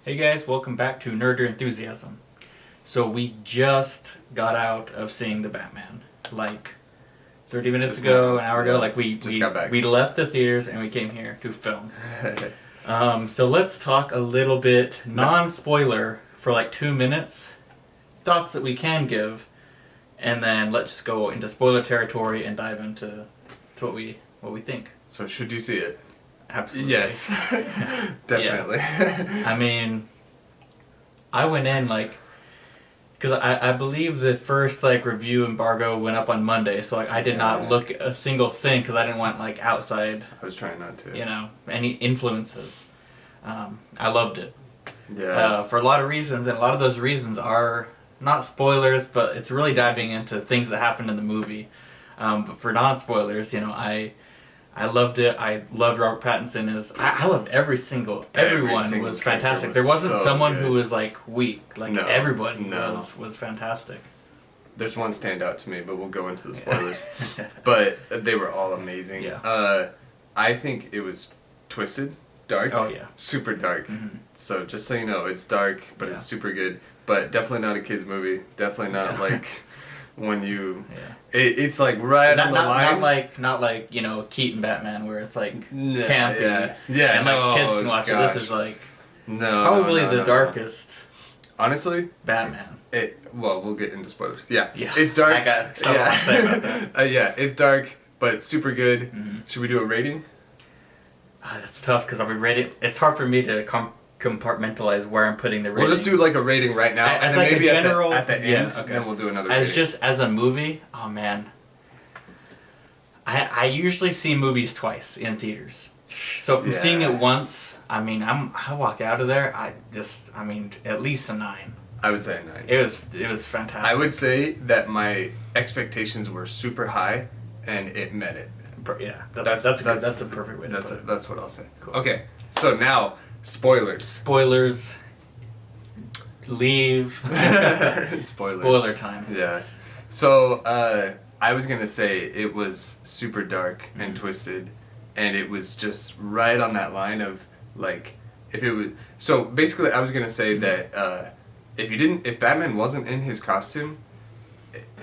Hey guys, welcome back to Nerder Enthusiasm. So we just got out of seeing the Batman, like 30 minutes Just ago, now, an hour yeah. ago. Like we got back. we left the theaters and we came here to film. So let's talk a little bit non-spoiler for like 2 minutes, thoughts that we can give, and then let's just go into spoiler territory and dive into what we think. So should you see it? Absolutely. Yes. Definitely. I mean, I went in like, because I believe the first like review embargo went up on Monday, so like I did not look at a single thing because I didn't want like outside, I was trying not to. any influences. I loved it. Yeah. For a lot of reasons, and a lot of those reasons are not spoilers, but it's really diving into things that happened in the movie. But for non-spoilers, I loved it. I loved Robert Pattinson I loved everyone single was character fantastic. was There wasn't so someone good. who was like weak. Like No, everybody no. was fantastic. There's one standout to me, but we'll go into the spoilers. But they were all amazing. Yeah. I think it was twisted, dark. Oh, yeah. Super dark. Mhm. So just so you know, it's dark, but Yeah. it's super good. But definitely not a kids movie. Definitely not like when you. Yeah. It's like right on the line. Not like Keaton Batman where it's like No, campy. yeah, and no, like kids can watch it. gosh. This is like No. probably no, the no. darkest Honestly, Batman. well, we'll get into spoilers. Yeah. Yeah. It's dark. I got something to say about that. Yeah, it's dark, but it's super good. Mhm. Should we do a rating? That's tough because I'll be ready. It's hard for me to compartmentalize where I'm putting the rating. We'll just do like a rating right now, As and then like a maybe general- at the yeah, end, okay. then we'll do another As rating. just as a movie, oh man. I usually see movies twice in theaters. So if I'm seeing it once, I walk out of there, at least a 9. I would say a 9. It was fantastic. I would say that my expectations were super high, and it met it. Yeah, that's a perfect way to put it. That's what I'll say. Cool. Okay, so now spoilers. Spoilers. Leave. Spoilers. Spoiler time. Yeah. So I was gonna say it was super dark and Mhm. twisted, and it was just right on that line of like if it was. So basically, I was gonna say that if Batman wasn't in his costume,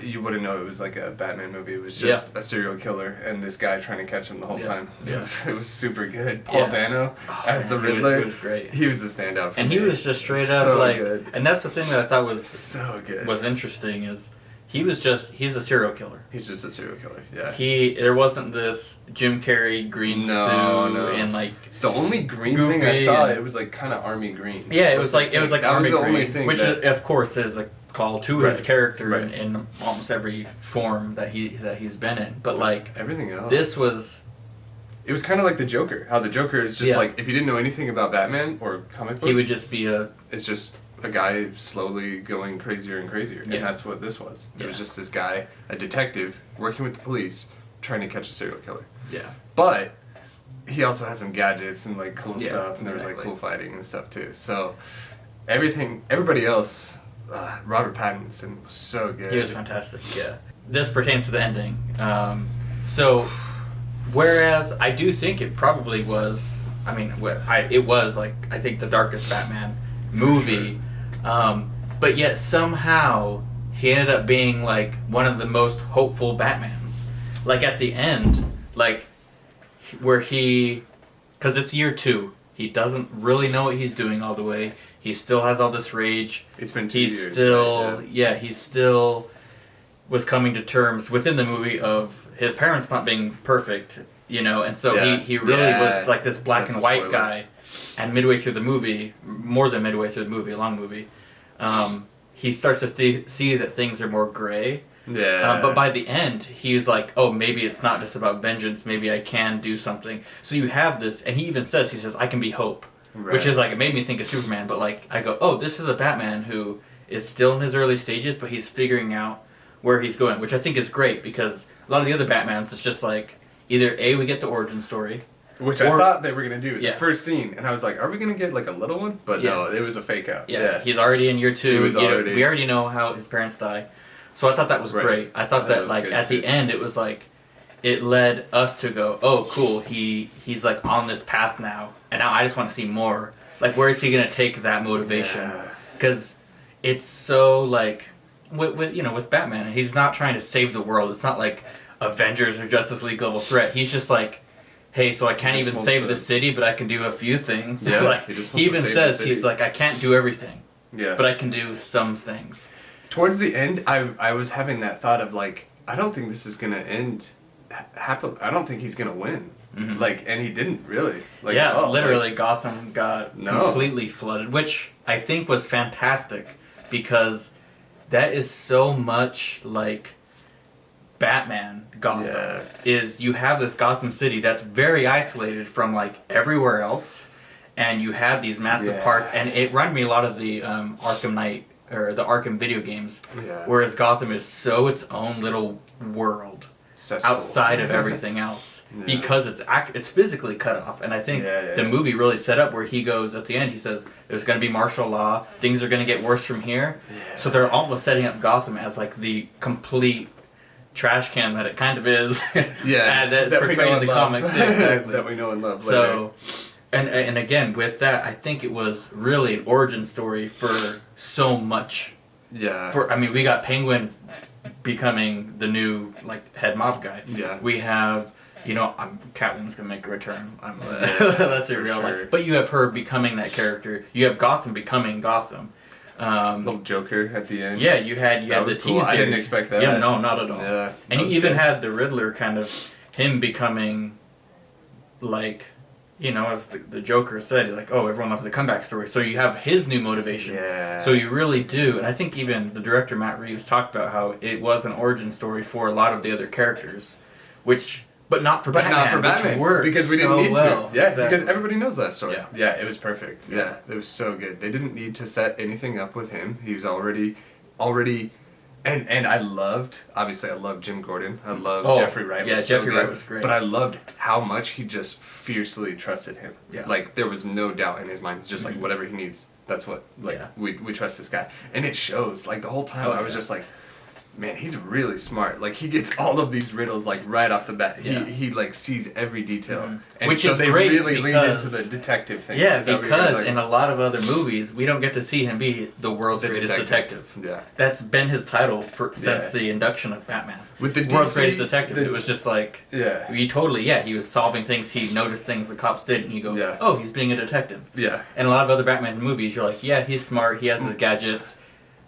you wouldn't know it was like a Batman movie. It was just a serial killer and this guy trying to catch him the whole time. Yeah. It was super good. Paul Yeah. Dano as the man, he Riddler. was great. He was the standout for And me. he was just straight up So like, good. and that's the thing that I thought was So good. interesting is he's a serial killer. He's just a serial killer. Yeah. There wasn't this Jim Carrey green No, suit no. and like The only green thing I Goofy saw, and- it was like kind of army green. it was was like that army was the green, only thing which that, is, of course is a call to his Right, character right. in almost every form that he's been in. But like everything else. this was It was kind of like the Joker. How the Joker is just Yeah. like if you didn't know anything about Batman or comic books, he would just be a it's just a guy slowly going crazier and crazier, Yeah. and that's what this was. It was Yeah. just this guy, a detective, working with the police, trying to catch a serial killer. yeah. But he also had some gadgets and like cool Yeah, stuff, and there was like exactly. cool fighting and stuff too. So everybody else, Robert Pattinson was so good. He was fantastic. Yeah. This pertains to the ending. So, whereas I do think it probably was, it was like I think the darkest Batman movie, but yet somehow he ended up being like one of the most hopeful Batmans. Like at the end, like where because it's year 2, he doesn't really know what he's doing all the way. He still has all this rage. It's been 2 He's years. still right? he still was coming to terms within the movie of his parents not being perfect, and so Yeah. he really Yeah. was like this black That's and a white spoiler. guy. And midway through the movie, more than midway through the movie, a long movie, he starts to see that things are more gray. Yeah. But by the end, he's like, oh, maybe it's not just about vengeance. Maybe I can do something. So you have this, and he says, I can be hope. Right. Which is like, it made me think of Superman, but like, I go, oh, this is a Batman who is still in his early stages, but he's figuring out where he's going, which I think is great, because a lot of the other Batmans, it's just like, either A, we get the origin story. Which I thought they were gonna do. Yeah. The first scene, and I was like, "Are we gonna get like a little one?" But no, it was a fake out. Yeah, he's already in year 2. He was already- We already know how his parents die. So I thought that was Right. great. I thought That that was like good, at the too. end, it was like, it led us to go, oh, cool, he's like on this path now, and now I just want to see more. Like, where is he gonna take that motivation? Yeah. Because it's so like with you know with Batman, he's not trying to save the world. It's not like Avengers or Justice League level threat. He's just like, hey, so I can't He just even wants save to- the city, but I can do a few things. Yeah, like, he just he wants to even save the says city. he's like, I can't do everything, Yeah. but I can do some things. Towards the end, I was having that thought of like, I don't think this is gonna end happily. I don't think he's gonna win. Mhm. Like, and he didn't really. Like, yeah, oh, literally, like, Gotham got No. completely flooded, which I think was fantastic because that is so much like Batman Gotham. Yeah. Is you have this Gotham City that's very isolated from like everywhere else, and you have these massive Yeah. parts, and it reminded me a lot of the Arkham Knight or the Arkham video games, Yeah. whereas Gotham is so its own little world cesspool. outside of everything else Yeah. because it's physically cut off. And I think Yeah, the movie really set up where he goes at the end, he says there's going to be martial law, things are going to get worse from here. Yeah. So they're almost setting up Gotham as like the complete trash can that it kind of is. Yeah, and that's that we portrayed know in the and love. comics. Yeah, exactly. That we know and love. So and again with that, I think it was really an origin story for so much. yeah. I mean, we got Penguin becoming the new like head mob guy. Yeah. We have, you know, Catwoman's gonna make a return. Yeah, That's it, for real. sure. Like, but you have her becoming that character. You have Gotham becoming Gotham. Little Joker at the end. Yeah, you had That the was team cool. I didn't series. expect that. Yeah, no, not at all. Yeah. And that you was even good. had the Riddler kind of him becoming like, you know, as the Joker said, like, oh, everyone loves the comeback story. So you have his new motivation. Yeah. So you really do, and I think even the director Matt Reeves talked about how it was an origin story for a lot of the other characters, but not for But Batman. not for Batman. which worked Because we didn't so need well. to. Yeah, Exactly. because everybody knows that story. Yeah. Yeah, it was perfect. Yeah, it was so good. They didn't need to set anything up with him. He was already and I loved, obviously I loved Jim Gordon. I loved Oh, Jeffrey Wright. yeah, was so Jeffrey good. Wright was great. But I loved how much he just fiercely trusted him. Yeah. Like there was no doubt in his mind. It's just like whatever he needs. That's what like Yeah. we trust this guy. And it shows. Like the whole time Oh, I was yeah. just like, man, he's really smart. Like he gets all of these riddles like right off the bat. Yeah. He like sees every detail. Mhm. And Which so is they great really leaned into because- the detective thing. Yeah, Is that what you're because like- in a lot of other movies, we don't get to see him be the world's The greatest detective. detective. Yeah. That's been his title since Yeah. the induction of Batman. With the World's DC greatest detective. the- It was just like Yeah. he he was solving things. He noticed things the cops did, and you go, Yeah. oh, he's being a detective. Yeah. And a lot of other Batman movies, you're like, yeah, he's smart. He has his gadgets,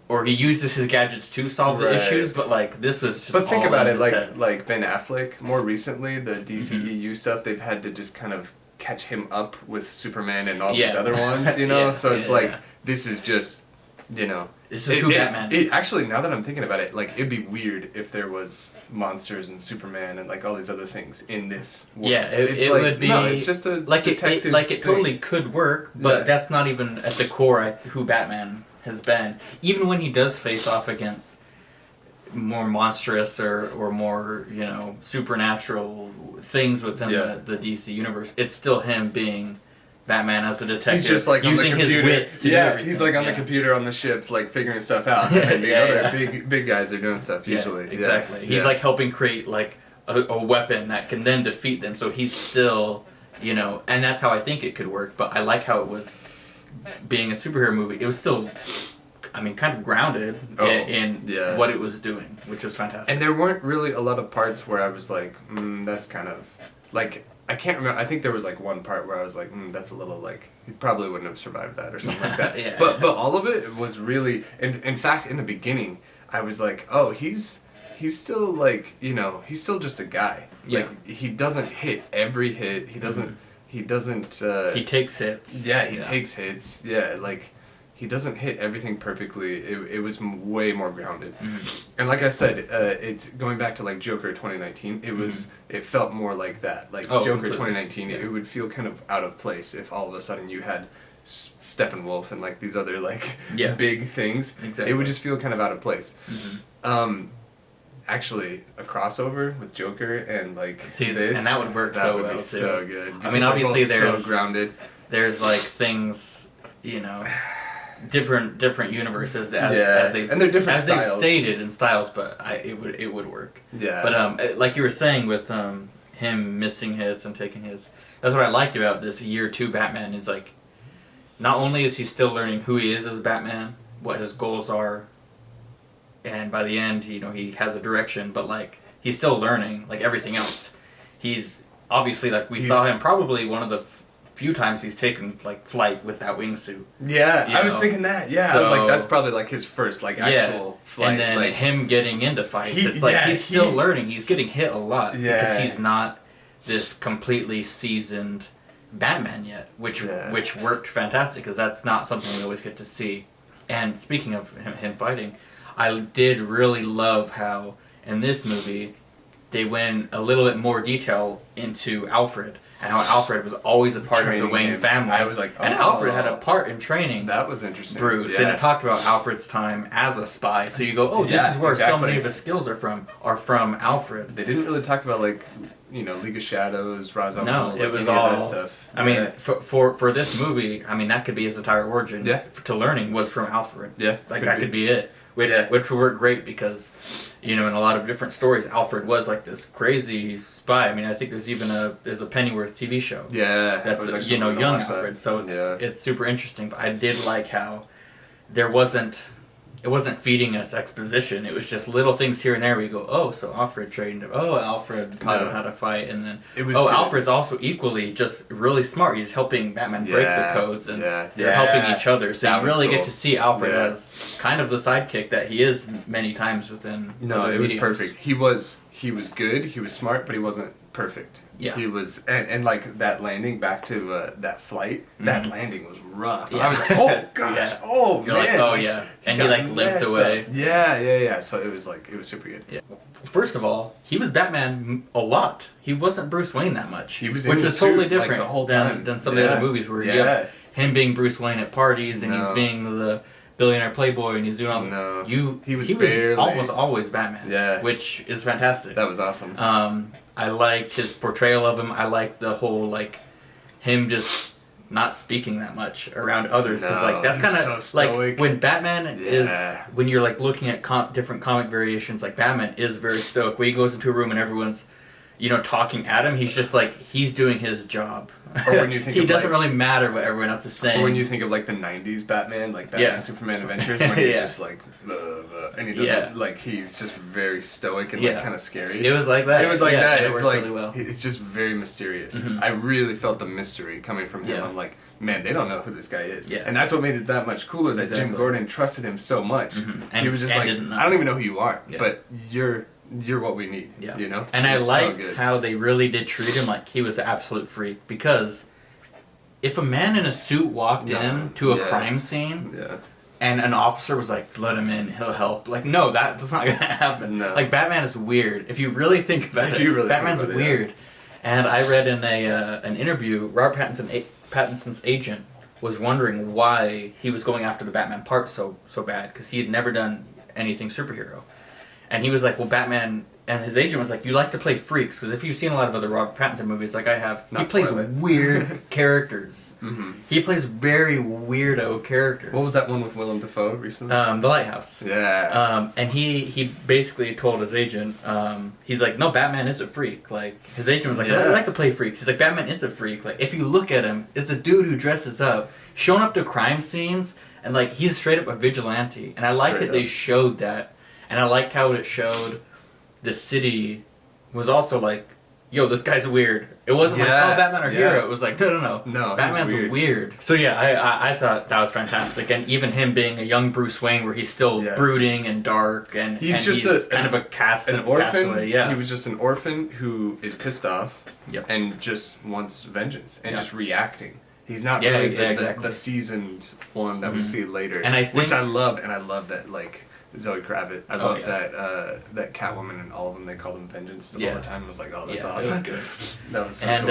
or he uses his gadgets to solve the Right. issues. But like this was just. But think all about in it, his head. like Ben Affleck, more recently, the Mm-hmm. DCEU stuff, they've had to just kind of catch him up with Superman and all these Yeah. other ones, you know? Yeah, So it's yeah, like, yeah. this is just, you know. This is who Batman is. Actually, now that I'm thinking about it, like, it'd be weird if there was monsters and Superman and, like, all these other things in this world. Yeah, it It's it like, would be No, it's just a like detective it thing. totally could work, but Yeah. that's not even at the core who Batman has been. Even when he does face off against more monstrous or more supernatural things within Yeah. the DC universe, it's still him being Batman as a detective. He's just like using on the computer. his wits to do yeah, everything. he's like on the Yeah. computer on the ship, like figuring stuff out. Yeah, And these yeah, other yeah. big guys are doing stuff Yeah, usually. Yeah, exactly. He's yeah. like helping create like a weapon that can then defeat them. So he's still, and that's how I think it could work. But I like how it was being a superhero movie. It was still, kind of grounded in yeah. what it was doing, which was fantastic. And there weren't really a lot of parts where I was like, that's kind of like I can't remember. I think there was like one part where I was like, that's a little like he probably wouldn't have survived that or something like that. Yeah. But all of it was really. In fact, in the beginning, I was like, oh, he's still like he's still just a guy. Yeah. Like he doesn't hit every hit. He doesn't. He doesn't. He takes hits. Yeah, he takes hits. Yeah, like he doesn't hit everything perfectly. It was way more grounded. Mhm. And like I said, it's going back to like Joker 2019. It was it felt more like that. Like Oh, Joker completely. 2019, Yeah. it would feel kind of out of place if all of a sudden you had Steppenwolf and like these other like Yeah. big things. Exactly. It would just feel kind of out of place. Mhm. Actually, a crossover with Joker and like See, this, and that would work that so would well, be too. so good. I mean, because they're obviously both there's- so grounded. There's like things, different universes as Yeah, they and they're different as styles. they've stated in styles, but it would work. Yeah. But like you were saying with him missing hits and taking hits, that's what I liked about this year 2 Batman is like, not only is he still learning who he is as Batman, what his goals are, and by the end, he has a direction, but like he's still learning like everything else. He's obviously like we saw him probably one of the few times he's taken like flight with that wingsuit. Yeah, I was thinking that. Yeah, so, I was like, that's probably like his first like actual flight. And then like, him getting into fights, it's like he's still learning. He's getting hit a lot because he's not this completely seasoned Batman yet, which worked fantastic because that's not something we always get to see. And speaking of him fighting, I did really love how in this movie they went a little bit more detail into Alfred and how Alfred was always a part of the Wayne family. I was like, and Alfred had a part in training. That was interesting. Bruce, and it talked about Alfred's time as a spy. So you go, this is where so many of his skills are from Alfred. They didn't really talk about like League of Shadows, Ra's al Ghul. No, it was all that stuff. I mean, for this movie, I mean that could be his entire origin. To learning was from Alfred. Yeah, like that could be it. Which would work great because, in a lot of different stories, Alfred was like this crazy spy. I mean, I think there's even a Pennyworth TV show. Yeah, that's young Alfred. So it's super interesting. But I did like how it wasn't feeding us exposition. It was just little things here and there. We go, so Alfred trained him. Alfred taught him how to fight, and then Alfred's also equally just really smart. He's helping Batman break the codes, and they're helping each other. So you really get to see Alfred as kind of the sidekick that he is many times within. No, it was perfect. He was good. He was smart, but he wasn't perfect. Yeah, he was, and like that landing back to that flight. Mm-hmm. That landing was rough. Yeah. I was like, oh gosh, oh You're man, like, and he like limped away. Yeah. So it was super good. Yeah. First of all, he was Batman a lot. He wasn't Bruce Wayne that much. He was, which was totally different like, the whole time. than some of the other movies where him being Bruce Wayne at parties and he's being the billionaire playboy and he's doing all he was almost always Batman, which is fantastic. That was awesome. I liked his portrayal of him. I liked the whole him just not speaking that much around others because that's kind of so like when Batman is when you're looking at different comic variations, like Batman is very stoic when he goes into a room and everyone's talking at him. He's just he's doing his job. Or when you think he doesn't really matter what everyone else is saying. Or when you think of the 90s Batman, like Batman and Superman Adventures, when he's just and he doesn't he's just very stoic and kind of scary. It was like that. It was like that. It It's really well. It's just very mysterious. Mm-hmm. I really felt the mystery coming from him. I'm like, man, they don't know who this guy is. Yeah. And that's what made it that much cooler that Jim Gordon trusted him so much. Mm-hmm. And he was just like, I don't even know who you are, but you're what we need. Yeah. And I liked how they really did treat him like he was an absolute freak because if a man in a suit walked in to a crime scene and an officer was like, let him in, he'll help. No, that's not going to happen. No. Batman is weird. If you really think about it, Batman's weird. And I read in an interview, Robert Pattinson's agent was wondering why he was going after the Batman part so bad because he had never done anything superhero. And he was like, well, Batman... And his agent was like, you like to play freaks, because if you've seen a lot of other Robert Pattinson movies, like I have, he plays weird characters. Mm-hmm. He plays very weirdo characters. What was that one with Willem Dafoe recently? The Lighthouse. Yeah. And he basically told his agent, he's like, no, Batman is a freak. His agent was like, I like to play freaks. He's like, Batman is a freak. If you look at him, it's a dude who dresses up, showing up to crime scenes, and he's straight up a vigilante. And I like that they showed that. And I liked how it showed the city was also yo, this guy's weird. It wasn't Batman or hero. It was no. Batman's weird. So I thought that was fantastic. And even him being a young Bruce Wayne where he's still brooding and dark and he's kind of an orphan. Castaway. Yeah. He was just an orphan who is pissed off and just wants vengeance and just reacting. He's not really the seasoned one that we see later. And which I love, and I love that Zoe Kravitz. I love that Catwoman and all of them. They called him Vengeance all the time. I was like, oh, that's awesome. It was good. That was so cool.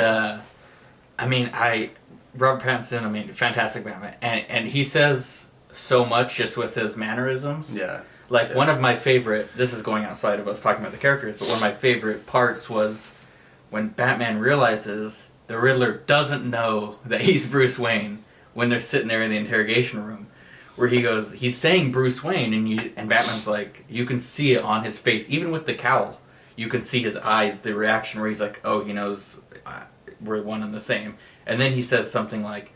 Robert Pattinson. Fantastic Batman, and he says so much just with his mannerisms. Yeah. One of my favorite. This is going outside of us talking about the characters, but one of my favorite parts was when Batman realizes the Riddler doesn't know that he's Bruce Wayne when they're sitting there in the interrogation room. Where he goes, he's saying Bruce Wayne, and Batman's like, you can see it on his face, even with the cowl. You can see his eyes, the reaction where he's like, oh, he knows we're one and the same. And then he says something like,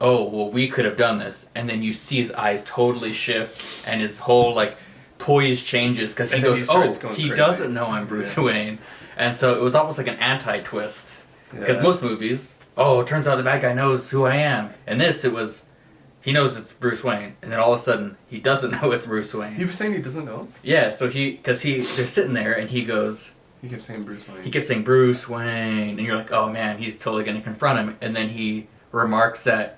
oh, well, we could have done this. And then you see his eyes totally shift and his whole, like, poise changes because he And then goes, he starts oh, going he crazy. doesn't know I'm Bruce Wayne. And so it was almost like an anti-twist. Because most movies, oh, it turns out the bad guy knows who I am. And this, it was, he knows it's Bruce Wayne. And then all of a sudden, he doesn't know it's Bruce Wayne. He was saying he doesn't know? Yeah, so they're sitting there and he goes, He kept saying Bruce Wayne. he kept saying Bruce Wayne. And you're like, oh man, he's totally going to confront him. And then he remarks that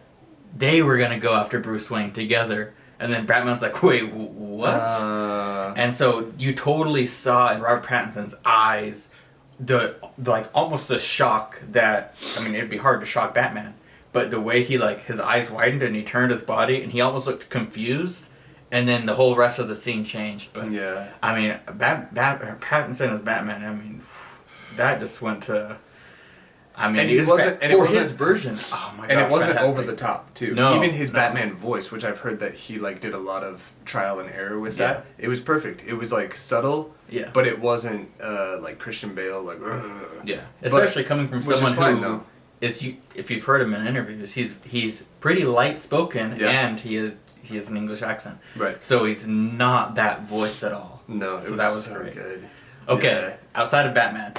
they were going to go after Bruce Wayne together. And then Batman's like, wait, what? And so you totally saw in Robert Pattinson's eyes the like almost the shock that, I mean, it'd be hard to shock Batman, but the way he, like, his eyes widened and he turned his body and he almost looked confused, and then the whole rest of the scene changed. But yeah. I mean, Pattinson as Batman, I mean, that just went to, I mean, And he wasn't- and it for wasn't- his version. Oh my god! And it wasn't fantastic. over the top, too. No, Even his no. Batman voice, which I've heard that he, like, did a lot of trial and error with Yeah. that. It was perfect. It was, like, subtle, Yeah. but it wasn't, like, Christian Bale, like, Yeah, especially coming from which is someone fine, who though. if you've heard him in interviews, he's pretty light spoken, Yeah. and he has an English accent. Right. So he's not that voice at all. No, it So was that was so great. good. Okay, outside of Batman,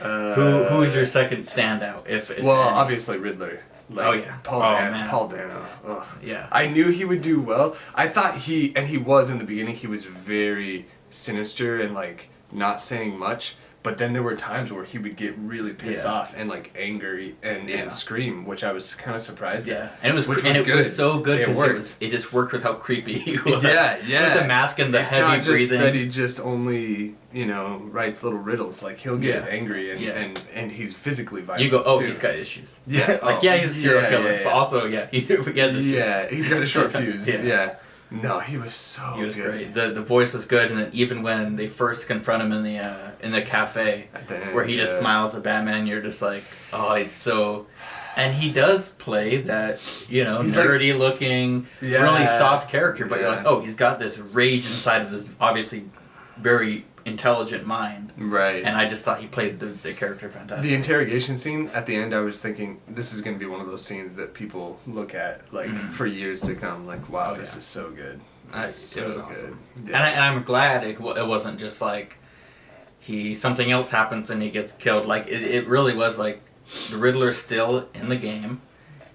who is your second standout? If Well, any? obviously Riddler. Like, Oh, yeah. Paul Oh, Dano. man. Paul Dano. Ugh. Yeah. I knew he would do well. I thought he was in the beginning. He was very sinister and, like, not saying much. But then there were times where he would get really pissed Yeah. off and, like, angry and scream, which I was kind of surprised Yeah, at. and it was Which and was it good. was so good It because worked. it just worked with how creepy he was. Yeah, yeah. With the mask and the It's heavy not just breathing. that he just only, writes little riddles. Like, he'll get Yeah. angry and, Yeah. and he's physically violent, You go, oh, too. he's got issues. Yeah. like, Oh, yeah, he's a serial yeah, killer, yeah, but yeah. also, yeah, he has issues. Yeah, he's got a short fuse. Yeah. yeah. No, he was so He was good. great. The voice was good, and then even when they first confront him in the cafe, At the end, where he just yeah. smiles at Batman, you're just like, oh, it's so. And he does play that, He's like- nerdy looking, Yeah. really soft character, but you're Yeah. like, oh, he's got this rage inside of this obviously very intelligent mind. Right. And I just thought he played the character fantastic. The interrogation scene at the end, I was thinking this is going to be one of those scenes that people look at like for years to come. Like, wow, Oh, this yeah. is so good. It It's so was good. awesome. Yeah. And I'm glad it wasn't just like something else happens and he gets killed. Like it really was like the Riddler's still in the game.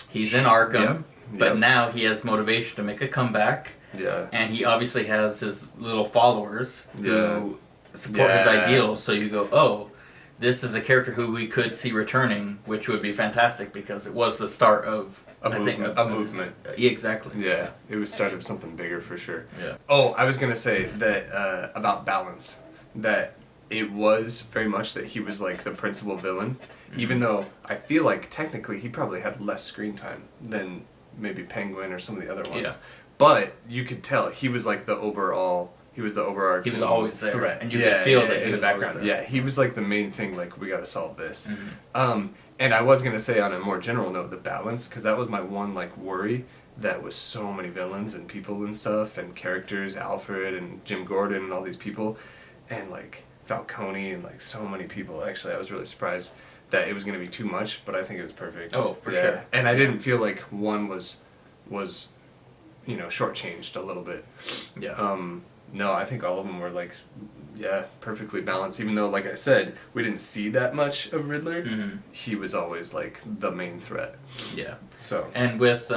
He's in Arkham, Yep. but Yep. now he has motivation to make a comeback, Yeah. and he obviously has his little followers who support his Yeah. ideals. So you go, oh, this is a character who we could see returning, which would be fantastic because it was the start of A movement. of- movement. Yeah, exactly. Yeah, it was start of something bigger for sure. Yeah. Oh, I was gonna say that about balance. That it was very much that he was like the principal villain, even though I feel like technically he probably had less screen time than maybe Penguin or some of the other ones. Yeah. But you could tell he was like the overall. He was the overarching. He was always there, threat, and you could feel that he in the was always background. there. Yeah, he was like the main thing. Like, we got to solve this. Mm-hmm. And I was gonna say on a more general note, the balance, because that was my one like worry. That was so many villains and people and stuff and characters, Alfred and Jim Gordon and all these people, and like Falcone and like so many people. Actually, I was really surprised that it was gonna be too much, but I think it was perfect. Oh, for sure. And I didn't feel like one was shortchanged a little bit. Yeah. No, I think all of them were like, yeah, perfectly balanced. Even though, like I said, we didn't see that much of Riddler, Mhm. he was always like the main threat. Yeah. So. And with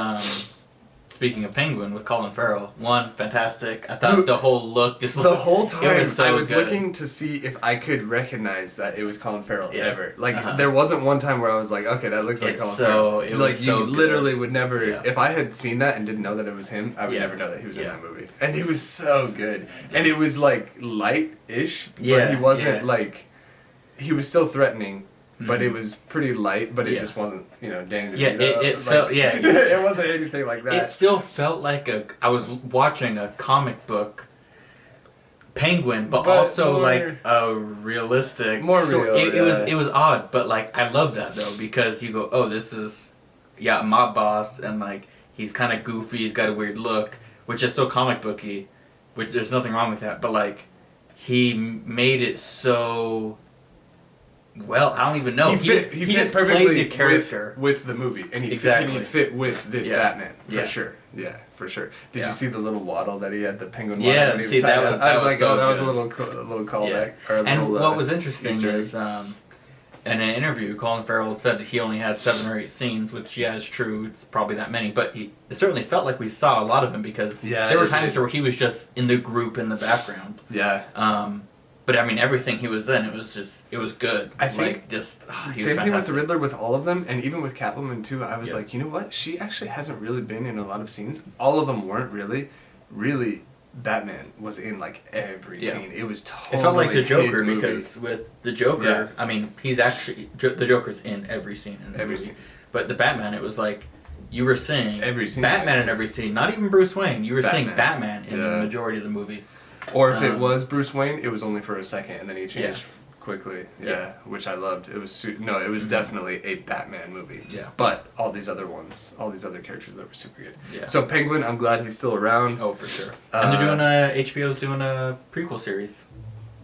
speaking of Penguin, with Colin Farrell, fantastic. I thought the whole look just The whole time it was so I was good. looking to see if I could recognize that it was Colin Farrell Yeah. ever. Like Uh-huh. there wasn't one time where I was like, okay, that looks like It's Colin so- Farrell. it was Like so you good. literally would never. Yeah. If I had seen that and didn't know that it was him, I would Yeah. never know that he was in Yeah. that movie. And it was so good. And it was like light-ish, but Yeah, he wasn't yeah. like. He was still threatening. But Mhm. it was pretty light, but it Yeah. just wasn't, dang. Yeah, it felt- yeah. it wasn't anything like that. It still felt like I was watching a comic book Penguin, but also more- like a realistic. More sort- real, it yeah. was odd, but like I love that though because you go, oh, this is a mob boss, and like he's kind of goofy, he's got a weird look, which is so comic booky, which there's nothing wrong with that, but like he made it so Well, I don't even know. He fit just perfectly played the character with the movie, and exactly. He fit with this Yeah. Batman for Yeah. sure. Yeah, for sure. Did Yeah. you see the little waddle that he had, the penguin Yeah, waddle? when he see, that tied was- up? that I was was like, so oh, that was a good. little callback. Or a And little, what was interesting Easter egg. is, in an interview, Colin Farrell said that he only had 7 or 8 scenes, which, yeah, is true. It's probably that many. But it certainly felt like we saw a lot of him because Yeah, there were it times did. where he was just in the group in the background. Yeah. But, I mean, everything he was in, it was good. I think like, just, he was Same thing with fantastic. the Riddler with all of them, and even with Catwoman too. I was Yeah. like, you know what? She actually hasn't really been in a lot of scenes. All of them weren't really. Batman was in like every Yeah. scene. It was totally It felt like the his Joker movie. because with the Joker, Yeah. I mean, he's actually the Joker's in every scene in the Every movie. scene. But the Batman, it was like you were seeing Every scene. Batman in every scene, not even Bruce Wayne. You were seeing Batman. Batman in Yeah. the majority of the movie. Or if it Um, was Bruce Wayne, it was only for a second, and then he changed Yeah. quickly. Yeah, Yeah. which I loved. It was it was definitely a Batman movie. Yeah. But all these other ones, all these other characters that were super good. Yeah. So Penguin, I'm glad he's still around. Oh, for sure. And they're doing HBO's doing a prequel series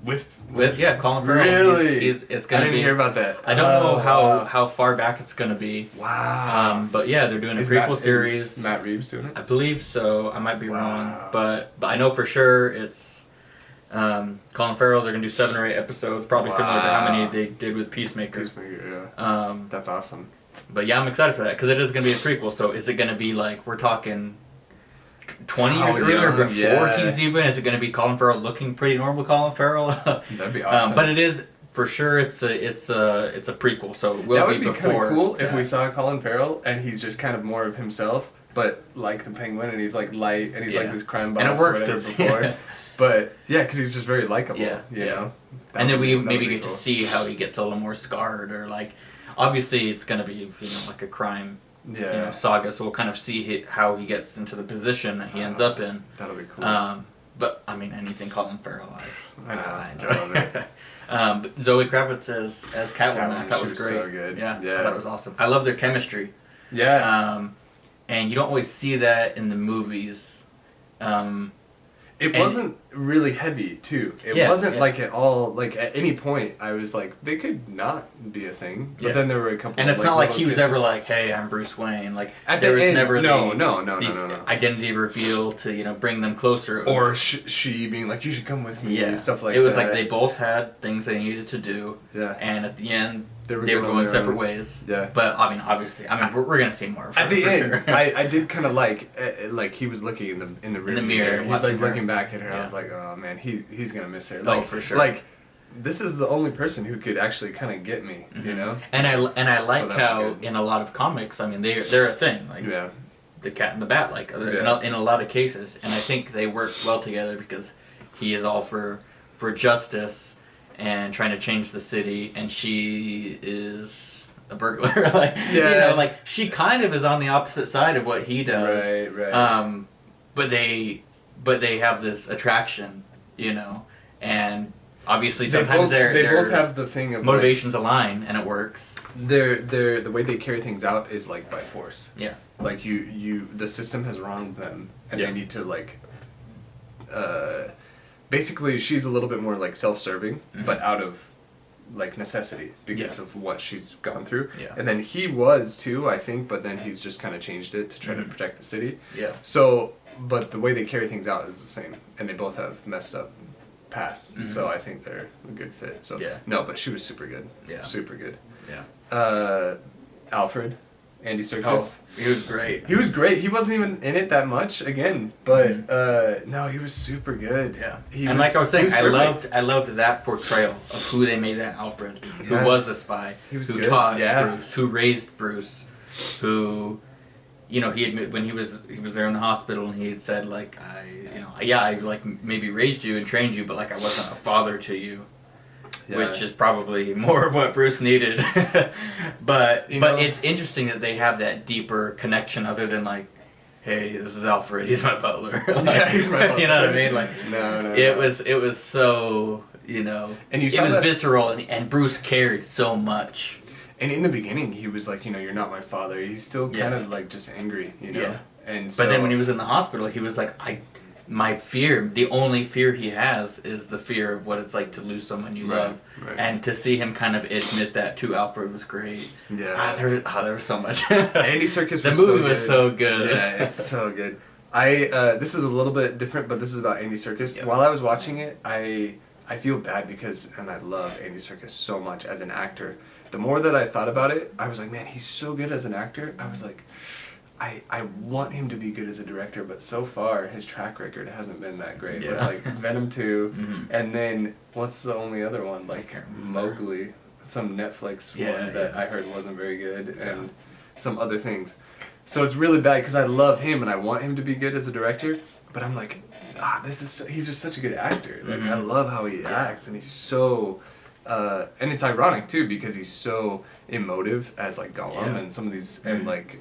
With Colin Farrell. Really? It's I gonna didn't be. hear about that. I don't know wow. how far back it's gonna be. Wow. But yeah, they're doing a Is prequel Matt- series. Is Matt Reeves doing it? I believe so. I might be Wow. wrong, but I know for sure it's Colin Farrell. They're gonna do 7 or 8 episodes, probably similar to how many Wow. they did with Peacemaker. Peacemaker, yeah. Um, That's awesome. but yeah, I'm excited for that because it is gonna be a prequel. So is it gonna be like we're talking 20 years How earlier young, before yeah. he's even? Is it gonna be Colin Farrell looking pretty normal, Colin Farrell? That'd be awesome. But it is for sure. It's a prequel. So it will that be would be kind before. of cool if yeah. we saw Colin Farrell and he's just kind of more of himself, but like the Penguin, and he's like light, and he's like Yeah. this crime boss And it works or whatever 'cause- before. But yeah, because he's just very likable. Yeah, you yeah. know. That And then would we be- that maybe would be get cool. to see how he gets a little more scarred, or like, obviously it's gonna be like a crime, Yeah, saga. So we'll kind of see how he gets into the position that he ends up in. that'll be cool. But I mean, anything Colin Farrell, I know, I I enjoy. love it. But Zoe Kravitz as Catwoman, I Catwoman, thought she was was great. so good. Yeah, Yeah. I thought it was awesome. I love their chemistry. Yeah, And you don't always see that in the movies. it and- wasn't really heavy too. It Yeah, wasn't yeah. like at all. Like at any point, I was like, they could not be a thing. But Yeah. then there were a couple. And of, it's not like he little was ever kisses. like, "Hey, I'm Bruce Wayne." Like At there the was end, never no, the, no, these no. identity reveal to bring them closer. It Or was- she being like, you should come with me, yeah, and stuff like it was that. like they both had things they needed to do, Yeah. and at the end They were they were going going their separate own- ways. Yeah. But I mean, obviously, we're gonna see more. At the for end, sure. I did kind of like he was looking in the rear mirror, He was watching like her. looking back at her. I Yeah. was like, oh man, he's gonna miss her. Oh, Like, for sure. Like, this is the only person who could actually kind of get me. You Mhm. know. And I like So that was how good. in a lot of comics, I mean, they're a thing. Like Yeah. the Cat and the Bat, like Yeah. in a lot of cases, and I think they work well together because he is all for justice and trying to change the city, and she is a burglar. Like Yeah. like she kind of is on the opposite side of what he does. Right. But they have this attraction, and obviously sometimes they their both have the thing of motivations align and it works. Like, the way they carry things out is like by force. Yeah. Like the system has wronged them, and Yeah. they need to like. Basically, she's a little bit more like self-serving, Mm-hmm. but out of like necessity because Yeah. of what she's gone through. Yeah. And then he was too, I think, but then he's just kind of changed it to try to Mhm. protect the city. Yeah. So, but the way they carry things out is the same, and they both have messed up pasts. Mhm. So I think they're a good fit. So Yeah. no, but she was super good. Yeah. Super good. Yeah. Alfred, Andy Serkis. Oh, he was great. He was great. He wasn't even in it that much again, but Mhm. no, he was super good. Yeah, He and was- like I was he saying, perfect. I loved that portrayal of who they made that Alfred, who Yeah. was a spy, He was who good, taught yeah. Bruce, who raised Bruce, who, he admit when he was there in the hospital and he had said like I like maybe raised you and trained you, but like I wasn't a father to you. Yeah. Which is probably more of what Bruce needed, but You know- it's interesting that they have that deeper connection other than like, hey, this is Alfred, he's my butler. Like, Yeah, he's my butler. You know what I mean? Like, No. it was so And you it saw was that- visceral, and Bruce cared so much. And in the beginning, he was like, you're not my father. He's still kind Yeah. of like just angry, Yeah. And But then when he was in the hospital, he was like, my fear, the only fear he has, is the fear of what it's like to lose someone you love. Right. And to see him kind of admit that to Alfred was great. Yeah. There was so much. Andy Serkis. The movie was so good. Yeah, it's so good. This is a little bit different, but this is about Andy Serkis. Yep. While I was watching it, I feel bad because, and I love Andy Serkis so much as an actor. The more that I thought about it, I was like, man, he's so good as an actor. I was like, I want him to be good as a director, but so far his track record hasn't been that great. Yeah. With, like Venom 2, Mhm. and then what's the only other one? Like Mowgli, some Netflix one that I heard wasn't very good, and some other things. So it's really bad because I love him and I want him to be good as a director, but I'm like, he's just such a good actor. Like I love how he acts, and he's so, and it's ironic too because he's so emotive as like Gollum and some of these and like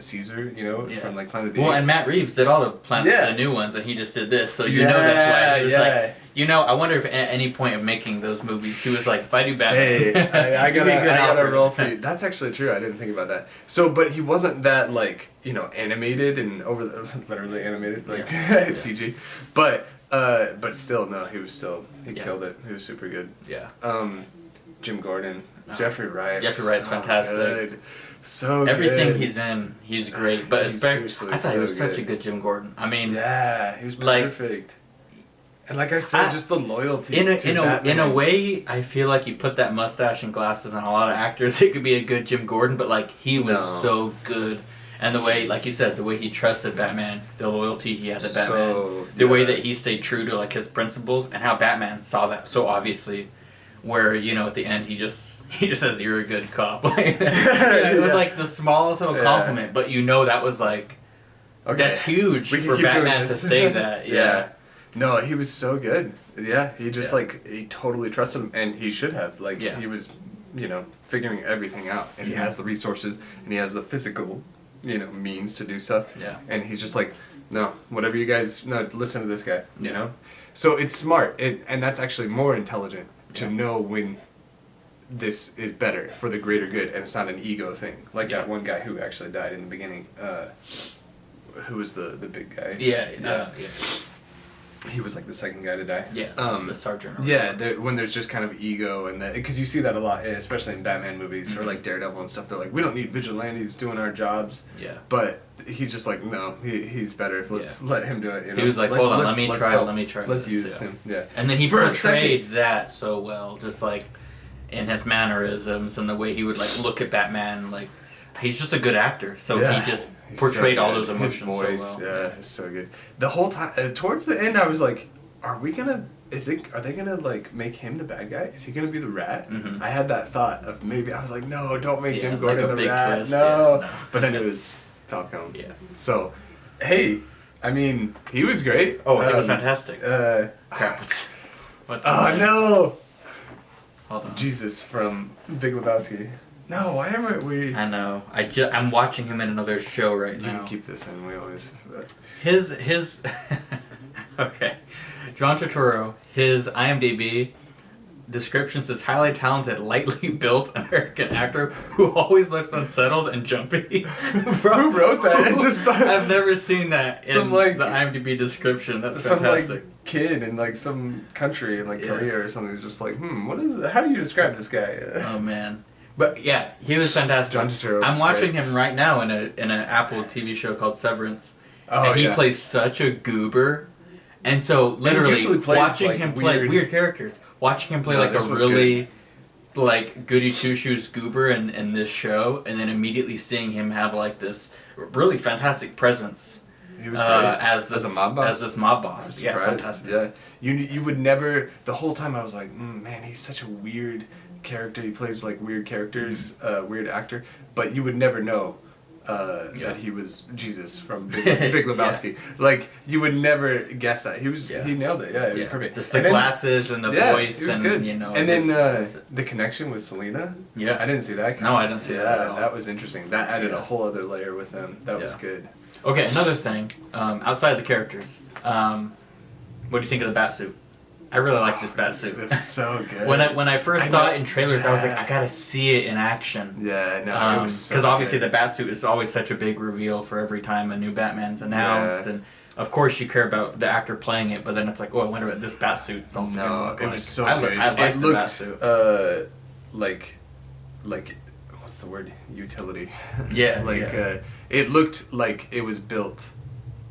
Caesar, you know, from like Planet of the Apes. Well, and Matt Reeves did all the new ones, and he just did this, so you know that's why. He was like, you know, I wonder if at any point of making those movies, he was like, if I do Batman, hey, I gotta Alfred. roll for you. That's actually true. I didn't think about that. So, but he wasn't that like, you know, animated and literally animated, like CG. But still, no, he killed it. He was super good. Yeah. Jim Gordon, Jeffrey Wright. Jeffrey Wright's fantastic. Good. So everything good. he's in, he's great. But especially, I thought he was such a good Jim Gordon. I mean, yeah, he was perfect. And like I said, just the loyalty. In a way, I feel like you put that mustache and glasses on a lot of actors, it could be a good Jim Gordon. But like he was so good, and the way, like you said, the way he trusted Batman, the loyalty he had to Batman, the way that he stayed true to like his principles, and how Batman saw that so obviously. Where, you know, at the end he just says you're a good cop. It was like the smallest little compliment, but you know that was like that's huge for Batman to say that. Yeah. No, he was so good. Yeah, he just like he totally trusted him, and he should have. Like he was, you know, figuring everything out, and he has the resources, and he has the physical, you know, means to do stuff. Yeah. And he's just like, no, whatever you guys, no, listen to this guy. You know, so it's smart, and that's actually more intelligent. To know when this is better for the greater good, and it's not an ego thing. Like that one guy who actually died in the beginning, who was the big guy. He was like the second guy to die. The sergeant. When there's just kind of ego and that, because you see that a lot, especially in Batman movies or like Daredevil and stuff. They're like, we don't need vigilantes doing our jobs. Yeah. But he's just like, no, he's better. Let's let him do it. You know? He was like, hold on, let me try. Let's use him. Yeah. And then he portrayed that so well, just like in his mannerisms and the way he would like look at Batman, like. He's just a good actor, so he just portrayed all those emotions. His voice, so well. It's so good. The whole time, towards the end, I was like, "Are they gonna like make him the bad guy? Is he gonna be the Rat?" I had that thought of maybe. I was like, "No, don't make Jim Gordon the Rat." Twist. No. But then it was Falcone. Yeah. So, hey, I mean, he was great. Oh, he was fantastic. Crap. Oh no! Hold on. Jesus from Big Lebowski. No, why am we? I know. I'm watching him in another show right now. You can keep this in. We always. His. Okay, John Turturro. His IMDb description says highly talented, lightly built American actor who always looks unsettled and jumpy. Who wrote that? It's just. I've never seen that in the IMDb description. That's fantastic. Some kid in like some country in like Korea or something is just like, what is? How do you describe this guy? Oh man. But yeah, he was fantastic. John Turturro. I'm watching him right now in an Apple TV show called Severance, and he plays such a goober. And so literally watching him play weird characters, watching him play like a really like goody two shoes goober in this show, and then immediately seeing him have like this really fantastic presence. He was as a mob boss. As this mob boss. Yeah, fantastic. Yeah, you would never. The whole time I was like, man, he's such a weird character. He plays like weird characters, weird actor, but you would never know that he was Jesus from Big Lebowski. Like you would never guess that. He nailed it. Yeah, it was perfect. Just the glasses and the voice, it was and good. You know, and then the connection with Selena. Yeah, I didn't see that. No, I didn't see that. At all. That was interesting. That added a whole other layer with them. That was good. Okay, another thing outside the characters. What do you think of the Batsuit? I really like this Batsuit. It's so good. When I first saw it in trailers, I was like, I gotta see it in action. Yeah, no, it was so because obviously the Batsuit is always such a big reveal for every time a new Batman's announced, and of course you care about the actor playing it, but then it's like, oh, I wonder what this bat suit's also No, gonna look it like. was so I good. I like It the bat looked suit. like what's the word? Utility. Yeah, like yeah. it looked like it was built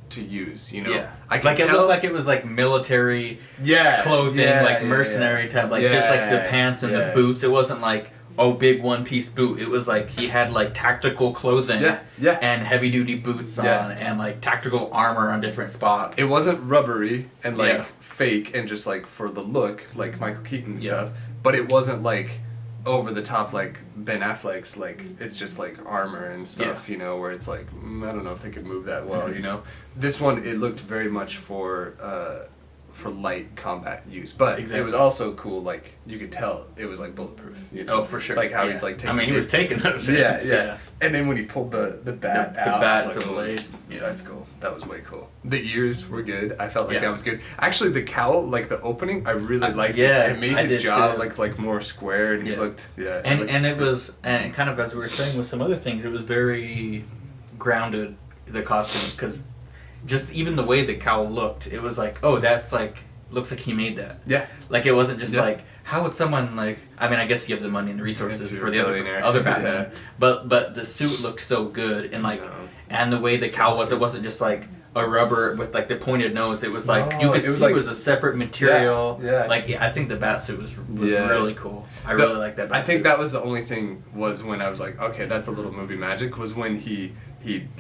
to use. You know. Yeah, I could like it tell. looked like it was like military Yeah. clothing, yeah, like yeah, mercenary yeah. type, like just like the Yeah, pants and yeah. the boots. It wasn't like big one piece boot. It was like he had like tactical clothing, Yeah, yeah. and heavy duty boots Yeah. on, and like tactical armor on different spots. It wasn't rubbery and like Yeah. fake and just like for the look, like Michael Keaton and Yeah. stuff. But it wasn't like over the top like Ben Affleck's. Like it's just like armor and stuff, you know, where it's like I don't know if they could move that well, Mm-hmm. you know. This one it looked very much for light combat use, but it Exactly. was also cool. Like you could tell it was like bulletproof. You know? Oh, for sure. Like how Yeah. he's like taking. I mean, he was hits. taking those. Yeah, hits, yeah, And then when he pulled the bat The out, bat, I was the like, blade. "Oh, Yeah. that's cool. That was way cool. The ears were good. I felt like Yeah. that was good. Actually, the cowl, like the opening, I really liked yeah, it. It made I his did jaw too. like more square, and he Yeah. looked And looked it super- was, and kind of as we were saying with some other things, it was very grounded, the costume, because just even the way the cowl looked, it was like, oh, that's like, looks like he made that. yeah. Like it wasn't just Yeah. like, how would someone like, I mean, I guess you have the money and the resources If you're for a the billionaire. other Batman, Yeah. but the suit looked so good, and like, No. and the way the cowl was, it wasn't just like a rubber with like the pointed nose. It was like No, you could it was see like- it was a separate material. Yeah. Like I think the bat suit was Yeah. really cool. I The- really like that. Bat I think suit. that was the only thing was when I was like, okay, that's a little movie magic. Was when he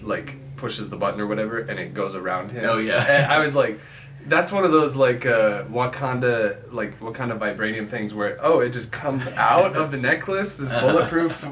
like pushes the button or whatever, and it goes around him. Oh, yeah. And I was like, that's one of those like Wakanda vibranium things where it just comes out of the necklace, this bulletproof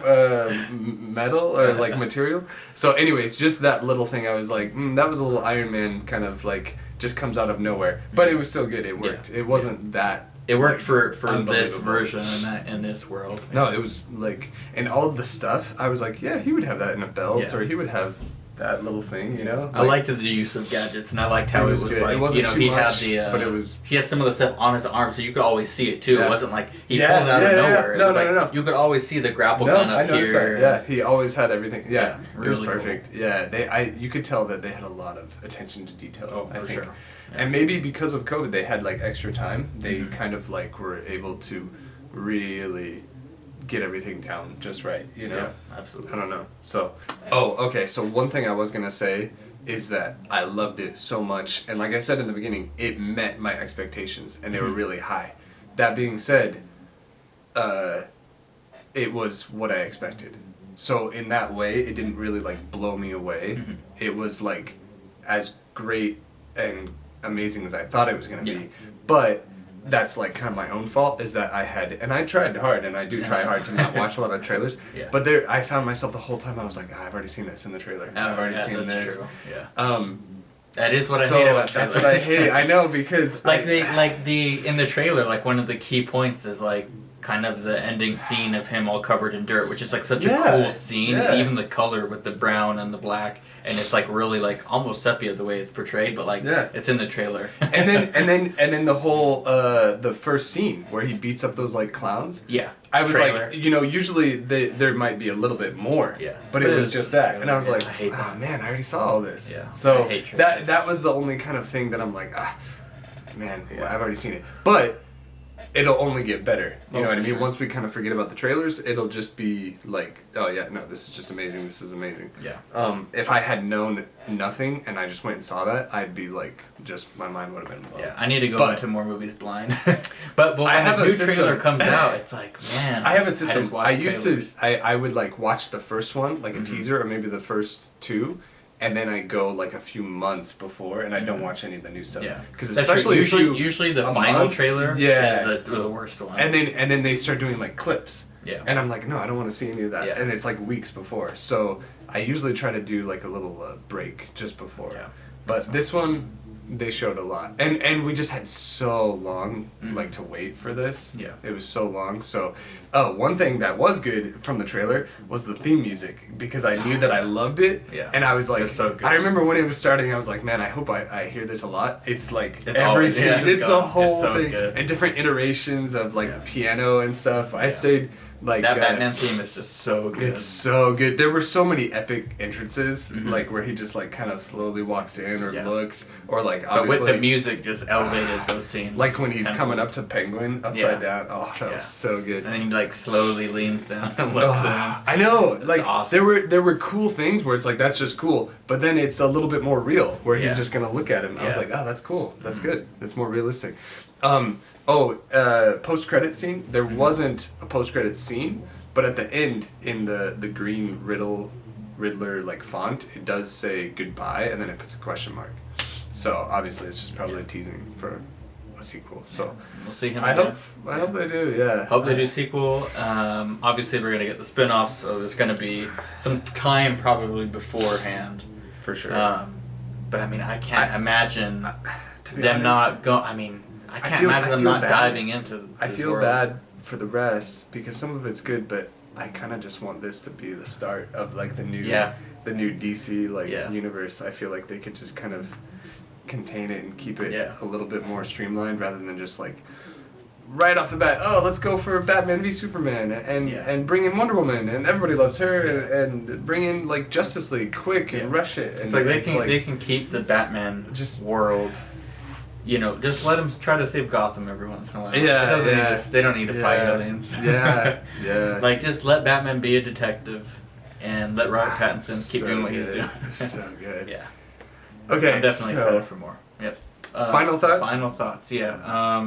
metal or like material. So anyways, just that little thing, I was like, that was a little Iron Man kind of like just comes out of nowhere, but it was still good. It worked. Yeah. It wasn't that. It worked like, for this unbelievable. version in this world. No, it was like, and all of the stuff, I was like, yeah, he would have that in a belt, Yeah. or he would have that little thing, you know? I liked the use of gadgets, and I liked how It it was was good. like, It wasn't you know, too he much, had the, but it was- he had some of the stuff on his arm, so you could always see it too. Yeah. It wasn't like he Yeah, pulled it out yeah, of yeah. nowhere. No, it was no, like, no, no. You could always see the grapple No, gun I up noticed here. that. Yeah, he always had everything. Yeah, Yeah, it was really cool. perfect. Yeah, you could tell that they had a lot of attention to detail. Oh, I for think. sure. And maybe because of COVID, they had like extra time. They Mhm. kind of like were able to really get everything down just right, you know? Yeah, absolutely. I don't know. So, okay. So one thing I was gonna say is that I loved it so much, and like I said in the beginning, it met my expectations, and they were Mhm. really high. That being said, it was what I expected. So in that way, it didn't really like blow me away. Mhm. It was like as great and amazing as I thought it was gonna Yeah. be, but. That's like kind of my own fault is that I tried hard and I do try hard to not watch a lot of trailers. Yeah. But I found myself the whole time I was like, I've already seen this in the trailer. I've already yeah, seen that's this. True. Yeah. Um, That is what I so hate about that's trailers. what I hate. I know because like in the trailer, like one of the key points is like kind of the ending scene of him all covered in dirt, which is like such Yeah, a cool scene. yeah. Even the color with the brown and the black, and it's like really like almost sepia the way it's portrayed, but like Yeah. it's in the trailer. and then the whole the first scene where he beats up those like clowns. yeah, I was trailer. like, usually there might be a little bit more. Yeah. But But it it was was just just that, and I was trailer. like, Yeah, I hate that. man, I already saw all this. Yeah. So I hate that trailers. was the only kind of thing that I'm like, man, Yeah. I've already seen it. But it'll only get better. You Oh, know what I for mean? sure. Once we kind of forget about the trailers, it'll just be like, oh yeah, no, this is just amazing. This is amazing. Yeah. If I had known nothing and I just went and saw that, I'd be like, just my mind would have been blown. Yeah, I need to go But- into more movies blind. but when I have the a new system. trailer comes out, it's like, man. I have a just system. watch I used trailers. to. I would like watch the first one, like a Mhm. teaser, or maybe the first two, and then I go like a few months before, and I don't Mhm. watch any of the new stuff. Yeah, Because That's true. especially if you, usually the a final month? trailer Yeah. is the worst one. and then they start doing like clips, yeah. and I'm like, no, I don't want to see any of that, Yeah. and it's like weeks before. So I usually try to do like a little break just before. Yeah. But this one, they showed a lot, and we just had so long Mhm. like to wait for this. Yeah. It was so long. So, one thing that was good from the trailer was the theme music because I knew that I loved it. Yeah. And I was like, It's so good. I remember when it was starting, I was like, man, I hope I hear this a lot. It's like It's every always- scene, yeah, it's the God, whole it's so thing, good. and different iterations of like Yeah. the piano and stuff. I Yeah. stayed Like that Batman theme is just so good. It's so good. There were so many epic entrances, Mhm. like where he just like kind of slowly walks in or Yeah. looks, or like But with obviously the music, just elevated those scenes. like when he's tenfold. coming up to Penguin upside down. Oh, that Yeah. was so good. And then he like slowly leans down and looks I know, like awesome. there were cool things where it's like that's just cool, but then it's a little bit more real where Yeah. he's just gonna look at him. I was Yeah. like, oh, that's cool, that's Mhm. good, that's more realistic. Post credit scene. There wasn't a post credit scene, but at the end in the green Riddler like font, it does say goodbye and then it puts a question mark. So obviously it's just probably teasing for a sequel. So We'll see him. I again. hope they do. Yeah. Hope they do sequel. Obviously, we're gonna get the spin-offs, so there's gonna be some time probably beforehand. for sure. But I mean, I can't imagine To be them honest, not go. I mean, I can't feel- imagine I them feel not bad. diving into. I this feel world. bad for the rest because some of it's good, but I kind of just want this to be the start of like the new Yeah. the new DC like Yeah. universe. I feel like they could just kind of contain it and keep it Yeah. a little bit more streamlined rather than just like right off the bat, oh, let's go for Batman v Superman and Yeah. and bring in Wonder Woman and everybody loves her and bring in like Justice League quick and Yeah. rush it. And It's like they can keep the Batman Just- world. You know, just let them try to save Gotham every once in a while. Yeah, It doesn't need yeah. to- they don't need to fight aliens. Yeah, yeah. Like, just let Batman be a detective, and let Robert Pattinson keep So doing what he's good. doing. So good. Yeah. Okay. I'm definitely so- excited for more. Yep. Final thoughts? Final thoughts. Yeah. I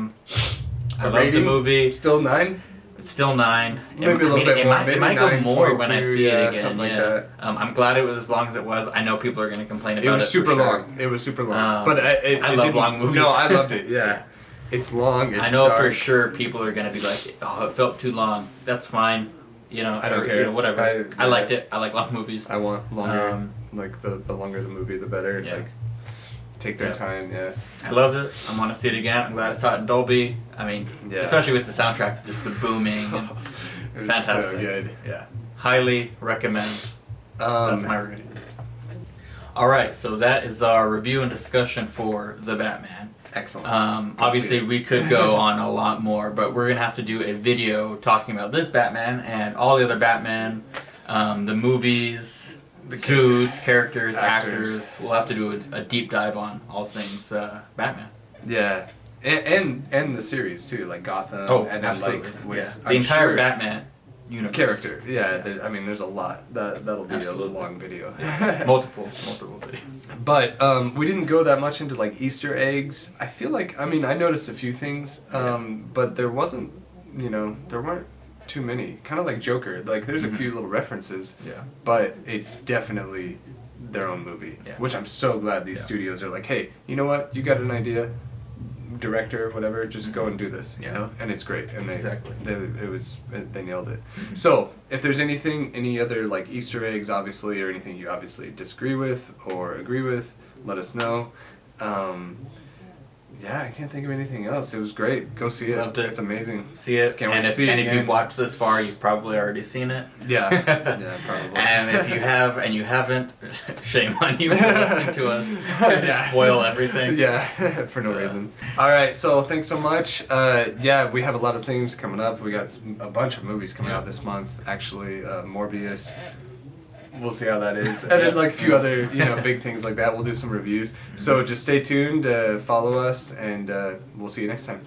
A love the rating? movie. Still 9? It's still 9. Maybe a little bit it more. Might, Maybe it might go more when I 9.2, see yeah, it again. something like yeah. that. I'm glad it was as long as it was. I know people are going to complain about it. It was super for sure. long. It was super long. Um, but I it love didn't- long movies. No, I loved it. Yeah. Yeah. It's long. It's I know for dark. sure people are going to be like, oh, it felt too long. That's fine. You know, I don't or, care. You know, whatever. I- I liked it. I like long movies. I want longer. Um, like the longer the movie, the better. Yeah. Like take their Yeah. time. Yeah. I loved it. I want to see it again. I'm glad I saw it in Dolby. I mean, Yeah. especially with the soundtrack, just the booming. And It was fantastic. so good. Yeah. Highly recommend. That's my rating. All right, so that is our review and discussion for The Batman. Excellent. Go Obviously, see it. we could go on a lot more, but we're going to have to do a video talking about this Batman and all the other Batman, the movies, the suits, characters, actors. actors. We'll have to do a deep dive on all things Batman. Yeah. And the series too, like Gotham. Oh, and then absolutely. like with Yeah. The I'm entire sure- Batman universe. character. Yeah, I mean, there's a lot. That'll be Absolutely. a long video. multiple videos. But we didn't go that much into like Easter eggs. I feel like I noticed a few things, but there wasn't, there weren't too many. Kind of like Joker. Like there's a few little references, Yeah. but it's definitely their own movie. Yeah. Which I'm so glad these Yeah. studios are like, hey, you know what? You got an idea, director, whatever. Just go and do this. You Yeah. know, and it's great. And Exactly. they nailed it. So if there's any other like Easter eggs, obviously, or anything you obviously disagree with or agree with, let us know. Yeah, I can't think of anything else. It was great. Go see it. Loved it. It's amazing. See it. Can't wait and to if, see it and if again. you've watched this far, you've probably already seen it. Yeah. Yeah, probably. And if you have and you haven't, shame on you for listening to us. Yeah. Spoil everything. Yeah, for no reason. All right, so thanks so much. Yeah, we have a lot of things coming up. We got a bunch of movies coming out this month. Actually, Morbius. We'll see how that is, and then like a few other big things like that. We'll do some reviews. So just stay tuned, follow us, and we'll see you next time.